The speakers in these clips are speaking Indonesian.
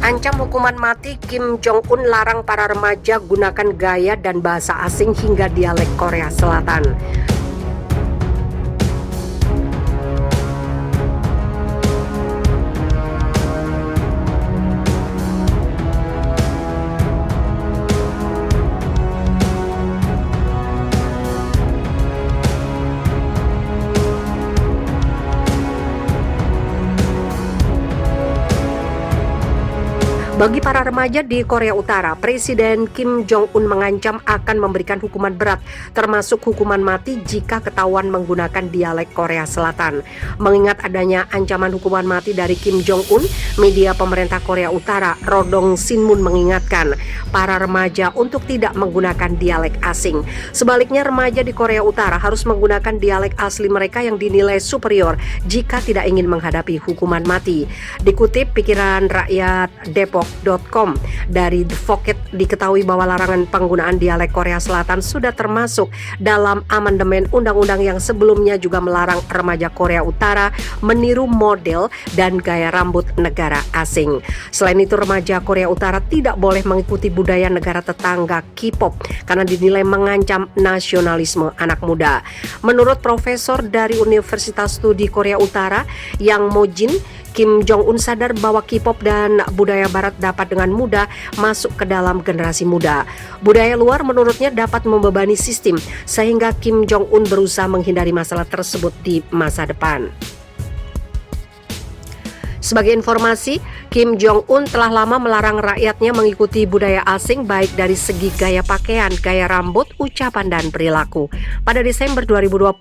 Ancam hukuman mati, Kim Jong-un larang para remaja gunakan gaya dan bahasa asing hingga dialek Korea Selatan. Bagi para remaja di Korea Utara, Presiden Kim Jong-un mengancam akan memberikan hukuman berat, termasuk hukuman mati jika ketahuan menggunakan dialek Korea Selatan. Mengingat adanya ancaman hukuman mati dari Kim Jong-un, media pemerintah Korea Utara, Rodong Sinmun, mengingatkan para remaja untuk tidak menggunakan dialek asing. Sebaliknya, remaja di Korea Utara harus menggunakan dialek asli mereka yang dinilai superior jika tidak ingin menghadapi hukuman mati. Dikutip pikiran rakyat Depok.com dari The Vocket, diketahui bahwa larangan penggunaan dialek Korea Selatan sudah termasuk dalam amandemen undang-undang yang sebelumnya juga melarang remaja Korea Utara meniru model dan gaya rambut negara asing. Selain itu, remaja Korea Utara tidak boleh mengikuti budaya negara tetangga K-pop karena dinilai mengancam nasionalisme anak muda. Menurut profesor dari Universitas Studi Korea Utara Yang Mo-jin, Kim Jong-un sadar bahwa K-pop dan budaya barat dapat dengan mudah masuk ke dalam generasi muda. Budaya luar menurutnya dapat membebani sistem, sehingga Kim Jong-un berusaha menghindari masalah tersebut di masa depan. Sebagai informasi, Kim Jong-un telah lama melarang rakyatnya mengikuti budaya asing baik dari segi gaya pakaian, gaya rambut, ucapan, dan perilaku. Pada Desember 2020,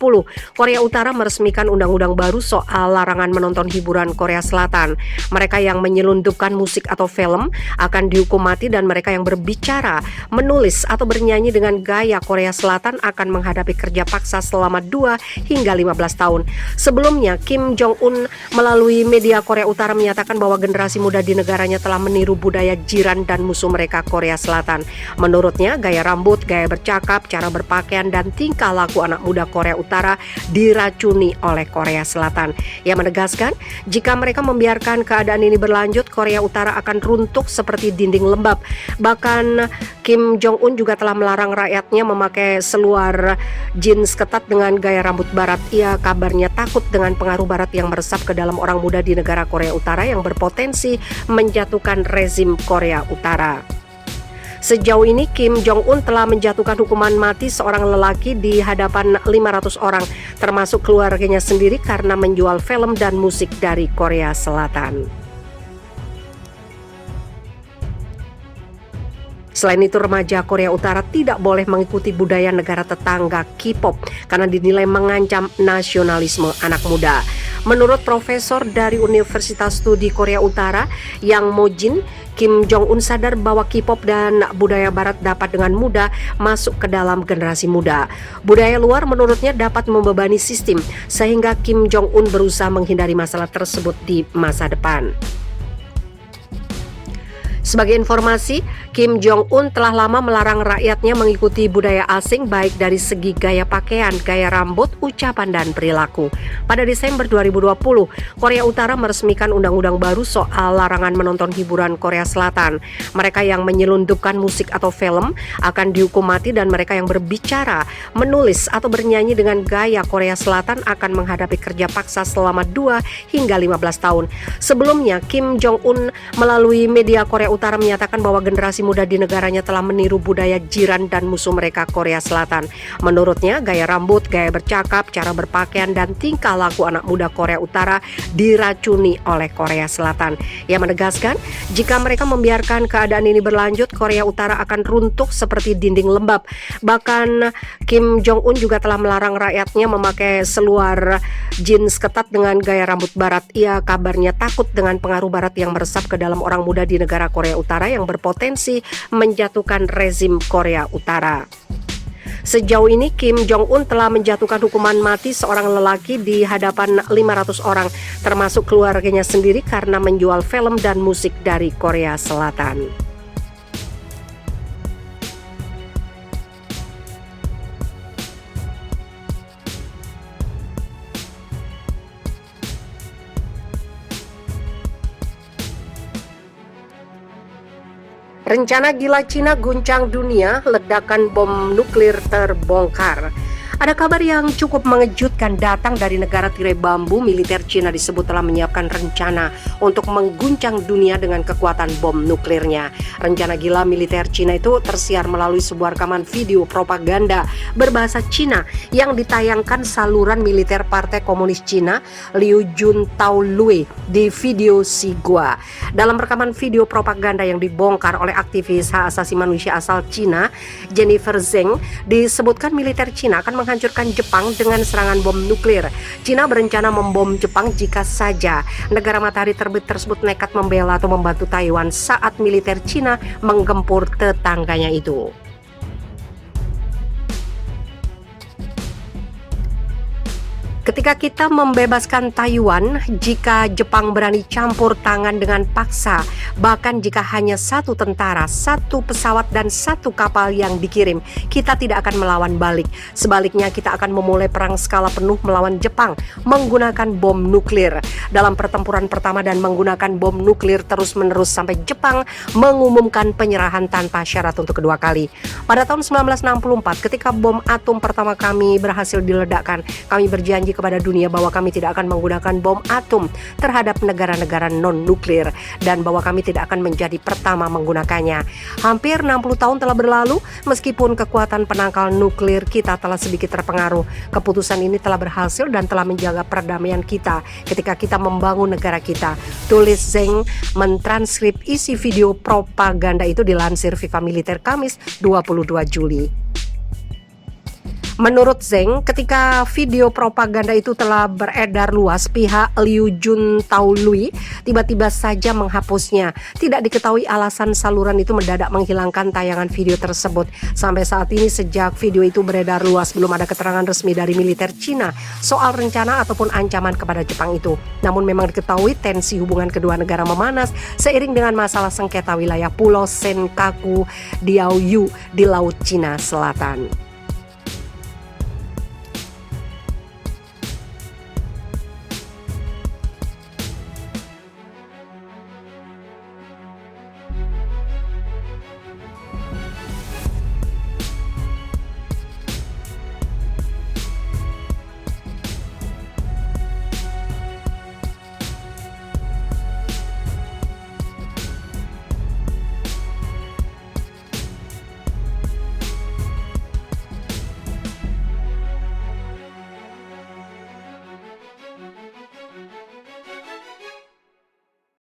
Korea Utara meresmikan undang-undang baru soal larangan menonton hiburan Korea Selatan. Mereka yang menyelundupkan musik atau film akan dihukum mati, dan mereka yang berbicara, menulis, atau bernyanyi dengan gaya Korea Selatan akan menghadapi kerja paksa selama 2 hingga 15 tahun. Sebelumnya, Kim Jong-un melalui media Korea Utara menyatakan bahwa generasi muda di negaranya telah meniru budaya jiran dan musuh mereka, Korea Selatan. Menurutnya, gaya rambut, gaya bercakap, cara berpakaian, dan tingkah laku anak muda Korea Utara diracuni oleh Korea Selatan. Ia menegaskan, jika mereka membiarkan keadaan ini berlanjut, Korea Utara akan runtuh seperti dinding lembab. Bahkan Kim Jong-un juga telah melarang rakyatnya memakai seluar jeans ketat dengan gaya rambut barat. Ia kabarnya takut dengan pengaruh barat yang meresap ke dalam orang muda di negara Korea Utara yang berpotensi menjatuhkan rezim Korea Utara. Sejauh ini, Kim Jong-un telah menjatuhkan hukuman mati seorang lelaki di hadapan 500 orang, termasuk keluarganya sendiri, karena menjual film dan musik dari Korea Selatan. Selain itu, remaja Korea Utara tidak boleh mengikuti budaya negara tetangga K-pop karena dinilai mengancam nasionalisme anak muda. Menurut profesor dari Universitas Studi Korea Utara Yang Mo-jin, Kim Jong-un sadar bahwa K-pop dan budaya barat dapat dengan mudah masuk ke dalam generasi muda. Budaya luar menurutnya dapat membebani sistem, sehingga Kim Jong-un berusaha menghindari masalah tersebut di masa depan. Sebagai informasi, Kim Jong-un telah lama melarang rakyatnya mengikuti budaya asing baik dari segi gaya pakaian, gaya rambut, ucapan, dan perilaku. Pada Desember 2020, Korea Utara meresmikan undang-undang baru soal larangan menonton hiburan Korea Selatan. Mereka yang menyelundupkan musik atau film akan dihukum mati, dan mereka yang berbicara, menulis, atau bernyanyi dengan gaya Korea Selatan akan menghadapi kerja paksa selama 2 hingga 15 tahun. Sebelumnya, Kim Jong-un melalui media Korea Utara menyatakan bahwa generasi muda di negaranya telah meniru budaya jiran dan musuh mereka, Korea Selatan. Menurutnya, gaya rambut, gaya bercakap, cara berpakaian, dan tingkah laku anak muda Korea Utara diracuni oleh Korea Selatan. Ia menegaskan, jika mereka membiarkan keadaan ini berlanjut, Korea Utara akan runtuh seperti dinding lembab. Bahkan Kim Jong-un juga telah melarang rakyatnya memakai seluar jeans ketat dengan gaya rambut barat. Ia kabarnya takut dengan pengaruh barat yang meresap ke dalam orang muda di negara Korea Utara yang berpotensi menjatuhkan rezim Korea Utara. Sejauh ini, Kim Jong-un telah menjatuhkan hukuman mati seorang lelaki di hadapan 500 orang, termasuk keluarganya sendiri, karena menjual film dan musik dari Korea Selatan. Rencana gila Cina guncang dunia, ledakan bom nuklir terbongkar. Ada kabar yang cukup mengejutkan datang dari negara tirai bambu. Militer Cina disebut telah menyiapkan rencana untuk mengguncang dunia dengan kekuatan bom nuklirnya. Rencana gila militer Cina itu tersiar melalui sebuah rekaman video propaganda berbahasa Cina yang ditayangkan saluran militer Partai Komunis Cina Liu Juntaolui di video Xinhua. Dalam rekaman video propaganda yang dibongkar oleh aktivis hak asasi manusia asal Cina, Jennifer Zeng, disebutkan militer Cina akan menghancurkan Jepang dengan serangan bom nuklir. Cina berencana membom Jepang jika saja negara matahari terbit tersebut nekat membela atau membantu Taiwan saat militer Cina menggempur tetangganya itu. Ketika kita membebaskan Taiwan, jika Jepang berani campur tangan dengan paksa, bahkan jika hanya satu tentara, satu pesawat, dan satu kapal yang dikirim, kita tidak akan melawan balik. Sebaliknya, kita akan memulai perang skala penuh melawan Jepang menggunakan bom nuklir. Dalam pertempuran pertama dan menggunakan bom nuklir terus-menerus sampai Jepang mengumumkan penyerahan tanpa syarat untuk kedua kali. Pada tahun 1964, ketika bom atom pertama kami berhasil diledakkan, kami berjanji kepada dunia bahwa kami tidak akan menggunakan bom atom terhadap negara-negara non-nuklir dan bahwa kami tidak akan menjadi pertama menggunakannya. Hampir 60 tahun telah berlalu, meskipun kekuatan penangkal nuklir kita telah sedikit terpengaruh. Keputusan ini telah berhasil dan telah menjaga perdamaian kita ketika kita membangun negara kita. Tulis Zeng mentranskrip isi video propaganda itu dilansir Viva Militer Kamis 22 Juli. Menurut Zeng, ketika video propaganda itu telah beredar luas, pihak Liu Juntaolui tiba-tiba saja menghapusnya. Tidak diketahui alasan saluran itu mendadak menghilangkan tayangan video tersebut. Sampai saat ini sejak video itu beredar luas, belum ada keterangan resmi dari militer Cina soal rencana ataupun ancaman kepada Jepang itu. Namun memang diketahui tensi hubungan kedua negara memanas seiring dengan masalah sengketa wilayah Pulau Senkaku Diaoyu di Laut Cina Selatan.